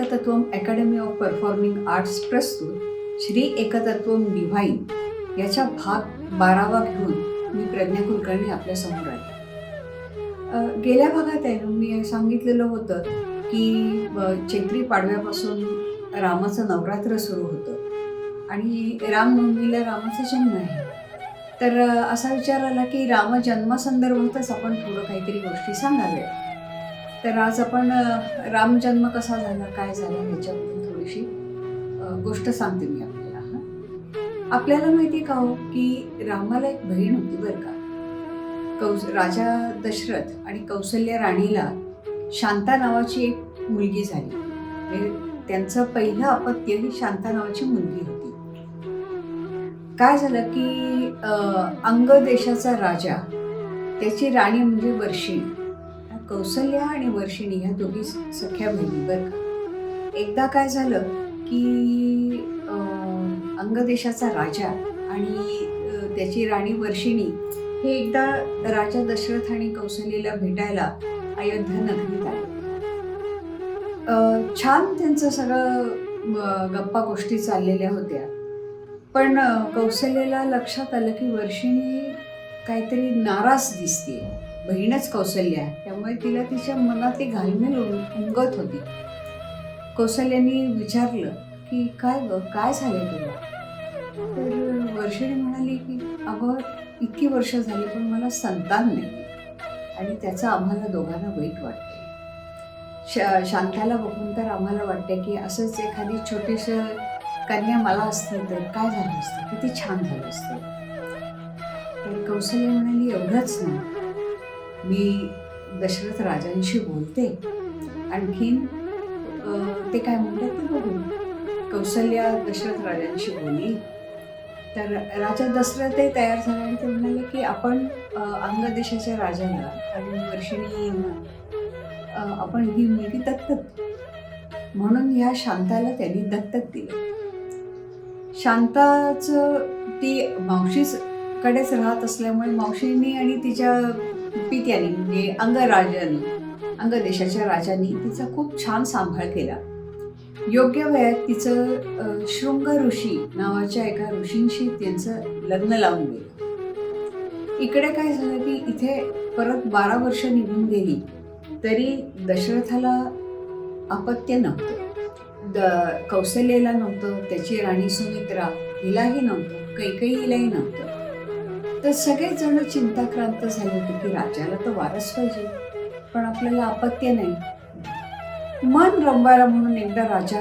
एकतत्वम academy of performing arts प्रस्तुत Shri एकतत्वम divine याच्या भाग 12वा घेऊन मी प्रज्ञा कुलकर्णी आपल्यासमोर आहे. गेल्या भागात आहे ना मी सांगितलेलं होतं की चैत्री पाडव्यापासून रामाचं नवरात्र सुरू होतं आणि रामनवमीला रामाचा जन्म आहे. तर असा विचार आला की रामजन्मासंदर्भातच आपण थोडं काहीतरी गोष्टी सांगाव्या. तर आज आपण रामजन्म कसा झाला, काय झाला ह्याच्याबद्दल थोडीशी गोष्ट सांगते मी आपल्याला. आपल्याला माहिती का हो की रामाला एक बहीण होती बरं का. राजा दशरथ आणि कौसल्या राणीला शांता नावाची एक मुलगी झाली. म्हणजे त्यांचं पहिलं अपत्य ही शांता नावाची मुलगी होती. काय झालं की अंग देशाचा राजा, त्याची राणी म्हणजे वर्षिणी. कौसल्या आणि वर्षिणी ह्या दोघी सख्या बहिणी बरं का. एकदा काय झालं की अंग देशाचा राजा आणि त्याची राणी वर्षिणी हे एकदा राजा दशरथ आणि कौसल्याला भेटायला अयोध्या नगरीत आले. छान त्यांचं सगळं गप्पा गोष्टी चाललेल्या होत्या. पण कौसल्याला लक्षात आलं की वर्षिणी काहीतरी नाराज दिसते. बहीणच कौसल्या, त्यामुळे तिला तिच्या मनातली घालमेल उमगत होती. कौसल्याने विचारलं की काय झालं तुला. तर वर्षिणी म्हणाली की अगं इतकी वर्ष झाली पण मला संतान नाही आणि त्याचं आम्हाला दोघांना वाईट वाटते. शांताला बघून तर आम्हाला वाटते की असंच एखादी छोटीशी कन्या मला असती तर काय झालं असतं, किती छान झालं असतं. तर कौसल्या म्हणाली एवढंच नाही, मी दशरथ राजांशी बोलते, आणखीन ते काय म्हणतात ते बघू. कौसल्या दशरथ राजांशी बोलली तर राजा दशरथही तयार झाला आणि ते म्हणाले की आपण अंग देशाच्या राजाला आणि वर्षिणींना आपण ही मुलगी दत्तक, म्हणून ह्या शांताला त्यांनी दत्तक दिलं. शांताचं ती मावशीकडेच राहत असल्यामुळे मावशींनी आणि तिच्या पित्यानी म्हणजे अंग देशाच्या राजांनी तिचा खूप छान सांभाळ केला. योग्य वयात तिचं शृंग ऋषी नावाच्या एका ऋषींशी त्यांचं लग्न लावून गेलं. इकडे काय झालं की इथे परत 12 वर्ष निघून गेली तरी दशरथाला अपत्य नव्हतं. कौसल्याला नव्हतं, त्याची राणी सुमित्रा हिलाही नव्हतं, कैकेयीलाही नव्हतं. तर सगळेच जण चिंताक्रांत झाले होते की राजाला तर वारस पाहिजे पण आपल्याला अपत्य नाही. मन रमवायला म्हणून एकदा राजा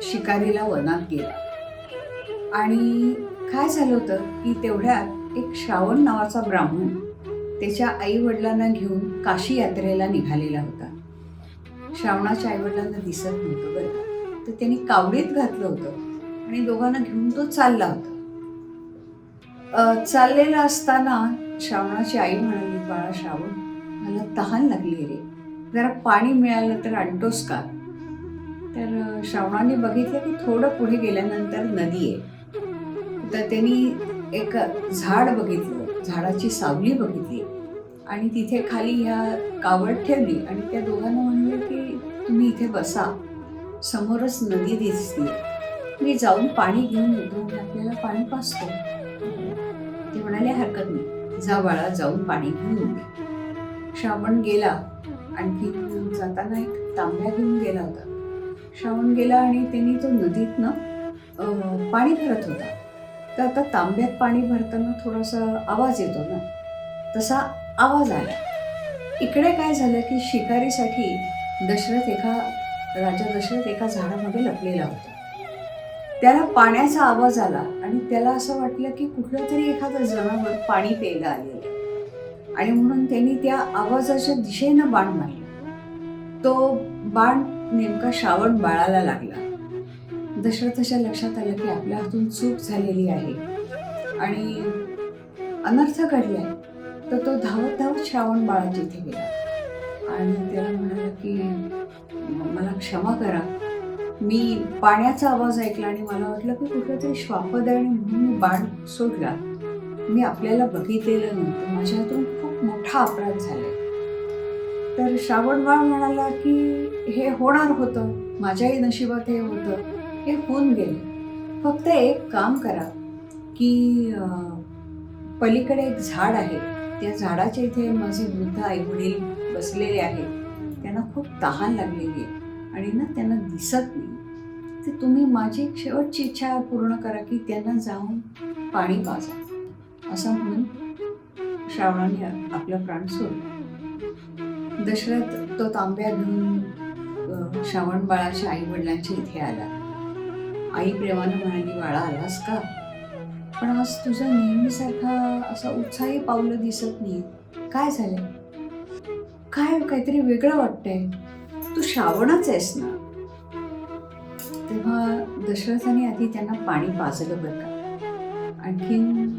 शिकारीला वनात गेला आणि काय झालं होतं की तेवढ्यात एक श्रावण नावाचा ब्राह्मण त्याच्या आई वडिलांना घेऊन काशी यात्रेला निघालेला होता. श्रावणाच्या आई वडिलांना दिसत नव्हतं बरं का. तर त्यांनी कावडीत घातलं होतं आणि दोघांना घेऊन तो चालला होता. चाललेला असताना श्रावणाची आई म्हणाली, बाळा श्रावण, मला तहान लागली रे, जरा पाणी मिळालं तर आणतोस का. तर श्रावणाने बघितलं की थोडं पुढे गेल्यानंतर नदी आहे. तर त्यांनी एक झाड बघितलं, झाडाची सावली बघितली आणि तिथे खाली ह्या कावड ठेवली आणि त्या दोघांना म्हणले की तुम्ही इथे बसा, समोरच नदी दिसते, मी जाऊन पाणी घेऊन येतो आणि आपल्याला पाणी पाजतो. ते म्हणाले हरकत नाही, जा बाळा जाऊन पाणी घेऊन दे. श्रावण गेला. आणखी जाताना एक तांब्या घेऊन गेला होता. श्रावण गेला आणि त्यांनी तो नदीतनं पाणी भरत होता. तर आता तांब्यात पाणी भरताना थोडासा आवाज येतो ना, तसा आवाज आला. इकडे काय झालं की शिकारीसाठी राजा दशरथ एका झाडामध्ये लपलेला होता. त्याला पाण्याचा आवाज आला आणि त्याला असं वाटलं की कुठलं तरी एखादं जनावर पाणी प्यायला आलेलं आणि म्हणून त्यांनी त्या आवाजाच्या दिशेनं बाण मारला. तो बाण नेमका श्रावण बाळाला लागला. दशरथाच्या लक्षात आलं की आपल्या हातून चूक झालेली आहे आणि अनर्थ घडलाय. तर तो धावत श्रावण बाळाच्या इथे गेला आणि त्याला म्हणाला की मला क्षमा करा, मी पाण्याचा आवाज ऐकला आणि मला वाटलं की कुठलं तरी श्वापद आहे आणि म्हणून मी बाण सोडला. मी आपल्याला बघितलेलं नव्हतं, माझ्या हातून खूप मोठा अपराध झालाय. तर श्रावण बाळ म्हणाला की हे होणार होतं, माझ्याही नशिबात हे होतं, हे होऊन गेले. फक्त एक काम करा की पलीकडे एक झाड आहे, त्या झाडाच्या इथे माझे वृद्ध आईवडील बसलेले आहेत. त्यांना खूप तहान लागलेली आहे आणि ना त्यांना दिसत नाही. तर तुम्ही माझी एक शेवटची इच्छा पूर्ण करा की त्यांना जाऊन पाणी पाजा. असं म्हणून श्रावणाने आपला प्राण सोडला. दशरथ तो तांब्या घेऊन श्रावण बाळाच्या आई वडिलांच्या इथे आला. आई प्रेमानं म्हणाली, बाळा आलास का? पण आज तुझा नेहमीसारखा असा उत्साही पावलं दिसत नाही. काय झालं? काय काहीतरी वेगळं वाटतंय. तू श्रावणच आहेस ना? तेव्हा दशरथाने आधी त्यांना पाणी पाजलं बरं का. आणखीन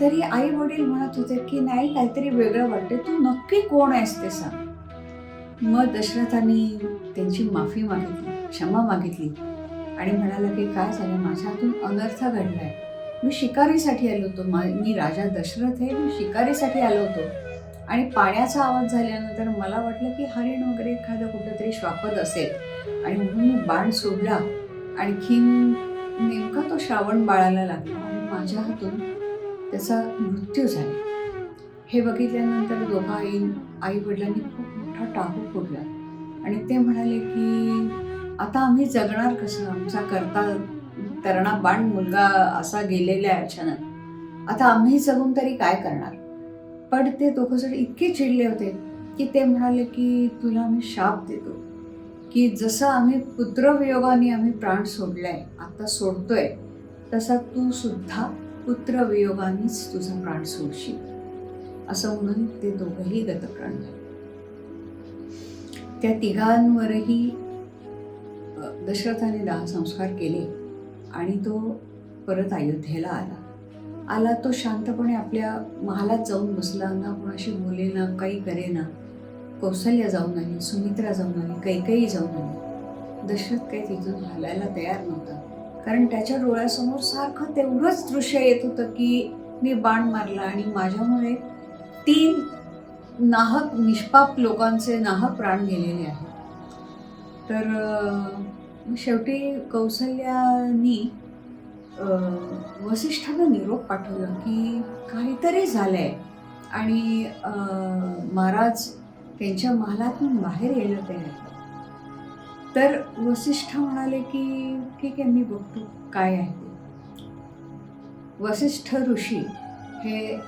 तरी आई वडील म्हणत होते की नाही, काहीतरी वेगळं वाटतंय, तू नक्की कोण आहेस ते सांग. मग दशरथाने त्यांची माफी मागितली, क्षमा मागितली आणि म्हणाला की काय झालं, माझ्या हातून अनर्थ घडलाय. मी शिकारीसाठी आलो होतो, मी राजा दशरथ आहे, मी शिकारीसाठी आलो होतो आणि पाण्याचा आवाज झाल्यानंतर मला वाटलं की हरिण वगैरे एखादं कुठंतरी श्वापद असेल आणि म्हणून मी बाण सोडला. आणखीन नेमका तो श्रावण बाळाला लागला आणि माझ्या हातून त्याचा मृत्यू झाला. हे बघितल्यानंतर दोघा आई वडिलांनी खूप मोठा टाहू फोडला आणि ते म्हणाले की आता आम्ही जगणार कसं? आमचा करता तरणा बाण मुलगा असा गेलेला आहे अचानक. आता आम्ही जगून तरी काय करणार? पण ते दोघं जण इतके चिडले होते की ते म्हणाले की तुला आम्ही शाप देतो की जसं आम्ही पुत्रवियोगाने आम्ही प्राण सोडलाय, आता सोडतोय, तसा तू सुद्धा पुत्रवियोगानेच तुझा प्राण सोडशील. असं म्हणून ते दोघंही गतप्राण झाले. त्या तिघांवरही दशरथाने दाह संस्कार केले आणि तो परत अयोध्येला आला. तो शांतपणे आपल्या महालात जाऊन बसला, ना कोणाशी बोले ना काही करेना. कौसल्या जाऊन आली, सुमित्रा जाऊन आली, कैकेयी जाऊन आली. दशरथ काही तिथून हलायला तयार नव्हता, कारण त्याच्या डोळ्यासमोर सारखं तेवढंच दृश्य येत होतं की मी बाण मारला आणि माझ्यामुळे 3 नाहक निष्पाप लोकांचे नाहक प्राण गेलेले आहेत. तर शेवटी कौसल्यानी वसिष्ठांना निरोप पाठवला की काहीतरी झालंय आणि महाराज त्यांच्या महालातून बाहेर यायला तयार. तर वसिष्ठ म्हणाले की ठीक आहे, मी बघतो काय आहे ते. वसिष्ठ ऋषी हे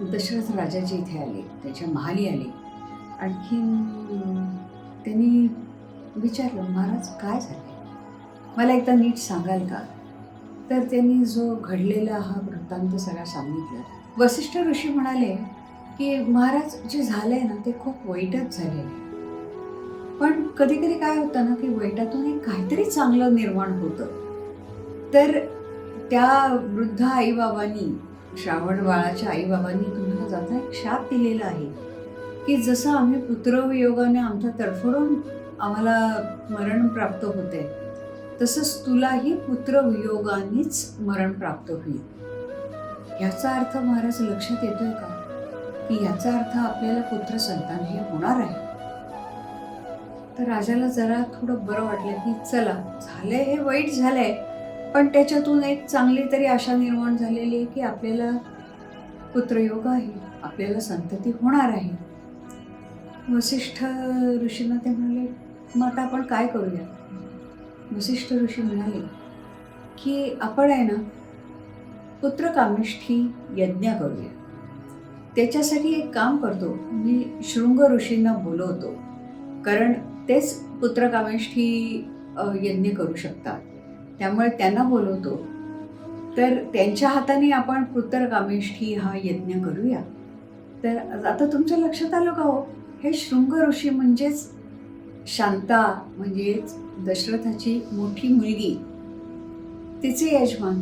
दशरथ राजाच्या इथे आले, त्याच्या महाली आले. आणखीन त्यांनी विचारलं, महाराज काय झालंय, मला एकदा नीट सांगाल का? तर त्यांनी जो घडलेला हा वृत्तांत सगळा सांगितला. वसिष्ठ ऋषी म्हणाले की महाराज जे झालंय ना ते खूप वाईटच झालेलं आहे. पण कधी कधी काय होतं ना की वाईटातून एक काहीतरी चांगलं निर्माण होतं. तर त्या वृद्ध आईबाबांनी, श्रावण बाळाच्या आईबाबांनी तुम्हाला जाता एक शाप दिलेला आहे की जसं आम्ही पुत्रवियोगाने आमचा तडफडून आम्हाला मरण प्राप्त होते, तसंच तुलाही पुत्रवियोगानेच मरण प्राप्त होईल. ह्याचा अर्थ महाराज लक्षात येतोय का की ह्याचा अर्थ आपल्याला पुत्र संतान हे होणार आहे. तर राजाला जरा थोडं बरं वाटलं की चला झालंय, हे वाईट झालंय, पण त्याच्यातून एक चांगली तरी आशा निर्माण झालेली आहे की आपल्याला पुत्रयोग आहे, आपल्याला संतती होणार आहे. वसिष्ठ ऋषींना ते म्हणाले, मग आता आपण काय करूया? वसिष्ठ ऋषी म्हणाले की आपण आहे ना पुत्रकामेष्ठी यज्ञ करूया. त्याच्यासाठी एक काम करतो, मी शृंग ऋषींना बोलवतो, कारण तेच पुत्रकामेष्ठी यज्ञ करू शकतात. त्यामुळे त्यांना बोलवतो. तर त्यांच्या हाताने आपण पुत्रकामेष्ठी हा यज्ञ करूया. तर आता तुमच्या लक्षात आलं का हो, हे शृंग ऋषी म्हणजेच शांता, म्हणजेच दशरथाची मोठी मुलगी, तिचे यजमान.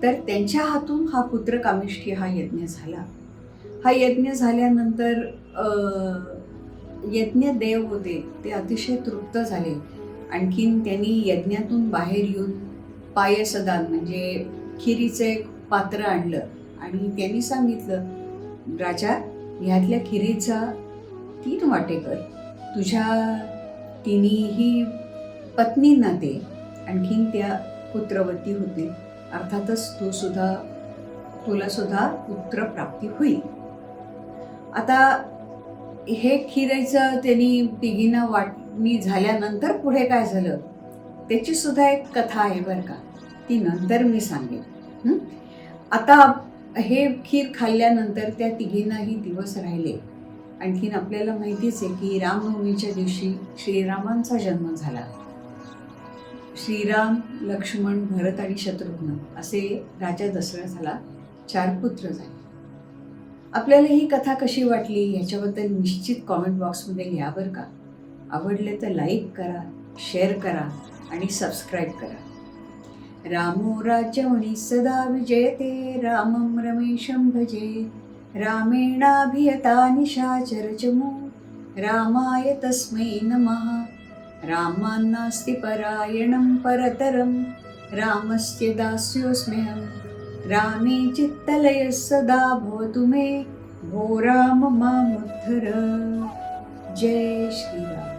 तर त्यांच्या हातून हा पुत्रकामेष्ठी हा यज्ञ झाला. हा यज्ञ झाल्यानंतर यज्ञ देव होते ते अतिशय तृप्त झाले. आणखीन त्यांनी यज्ञातून बाहेर येऊन पायसदान म्हणजे खिरीचं एक पात्र आणलं आणि त्यांनी सांगितलं, राजा ह्यातल्या खिरीचा 3 वाटे कर, तुझ्या तिन्ही पत्नींना ते आणखीन त्या पुत्रवती होते. अर्थातच तुला सुद्धा पुत्र प्राप्ती होईल. आता हे खिरायचं त्यांनी तिघींना वाटणी झाल्यानंतर पुढे काय झालं त्याची सुद्धा एक कथा आहे बरं का, ती नंतर मी सांगेन. आता हे खीर खाल्ल्यानंतर त्या तिघींनाही दिवस राहिले. आणखीन आपल्याला माहितीच आहे की रामनवमीच्या दिवशी श्रीरामांचा जन्म झाला. श्रीराम, लक्ष्मण, भरत आणि शत्रुघ्न असे राजा दशरथाला 4 पुत्र झाले. आपल्याला ही कथा कशी वाटली ह्याच्याबद्दल निश्चित कॉमेंट बॉक्समध्ये लिहा बरं का. आवडले तर लाईक करा, शेअर करा आणि सबस्क्राईब करा. रामो राज्यमणी सदा विजयते, रामं रमेशं भजे, रामेणाभियता निशाचरचमू, रामाय तस्मै नमः. रामान्नास्ति परायणं परतरं, रामस्य दास्योऽस्म्यहं. रामे चित्तलयः सदा भवतु मे, भो राम मामुद्धर. जय श्रीराम.